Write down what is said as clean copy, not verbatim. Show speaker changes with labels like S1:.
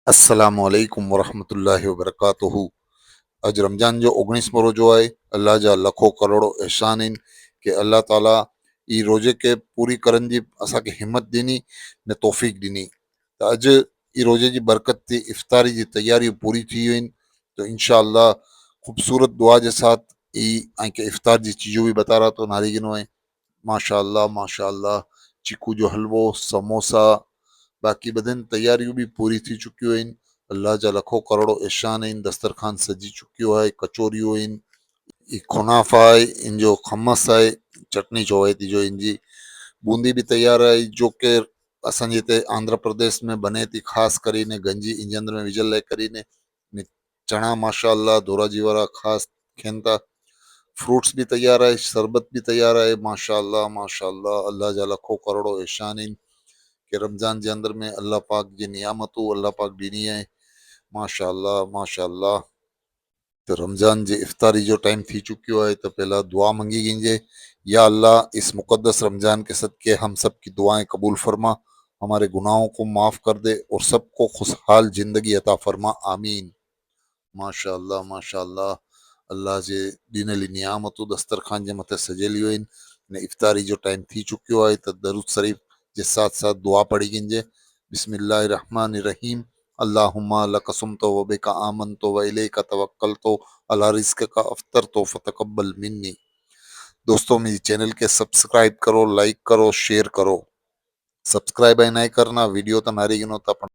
S1: अस्सलामुअलैकुम वरहमतुल्लाहि वबरकातुहू। अज रमज़ान जो 19 रोज़ो आहे। अल्लाह जा लखो करोड़ो एहसान आहिनि कि अल्लाह ताला ई रोज़े के पूरी करण जी असांखे हिम्मत ॾिनी ने तौफ़ीक़ ॾिनी। त अॼु ई रोज़े जी बरकत थी इफ़्तारी जी तैयारियूं पूरी थी वियूं आहिनि। तो इंशा अल्लाह ख़ूबसूरत दुआ के साथ ई के इफ़्तार जी चीज़ों भी बता रहा तो नारिगिनो है। माशा अल्लाह चीकू जो हलवो समोसा बाक़ी बदन तैयारियों भी पूरी थी चुकियूं आहिनि। अल्लाह जा लखो करोड़ो एहसान आहिनि। दस्तरखान सजी चुकियो आहे। कचोरियूं आहिनि, ई खुनाफ़ा आहे, इन जो खमस आहे, चटनी चौवेती जो इन जी बूंदी भी तैयार आहे जो कि असांजे हिते आंध्र प्रदेश में बने थी। ख़ासि करे गंजी इंजे अंदर में विझल लाइ करे ने चणा माशा अल्लाह धोराजी वारा ख़ासि थियनि था। फ्रूट्स भी तैयार है, शरबत भी तैयार है। माशा अल्लाह अल्लाह जा लखो करोड़ो एहसान आहिनि कि रमज़ान जे अंदर में अल्लाह पाक जी नियामतूं अल्लाह पाक ॾिनी आहे। माशा अल्लाह। तो रमज़ान जे इफ्तारी जो टाइम थी चुकियो है। तो पहला दुआ मंगी गिंजे, या अल्लाह इस मुकद्दस रमज़ान के सदके हम सब की दुआएं कबूल फरमा, हमारे गुनाहों को माफ़ कर दे और सबको खुशहाल ज़िंदगी अता फरमा, आमीन। माशा अल्लाह अल्लाह जे ॾिनल नियामतूं दस्तरखान जे मथे सजेलियूं आहिनि ने इफ्तारी जो टाइम थी चुकियो आहे। त दरूद शरीफ के साथ साथ दुआ पढ़ी गिंजे। बिस्मिल्लाहिर रहमानिर रहीम। अल्लाहुम्मा लक सुमतु व बिका आमनतु व इलैका तवक्कलतु अला रिज़्क़िका अफ़्तरतु फ़तक़ब्बल मिन्नी। दोस्तों मेरे चैनल के सब्सक्राइब करो, लाइक करो, शेयर करो। सब्सक्राइब नहीं करना वीडियो तो नारी गिनो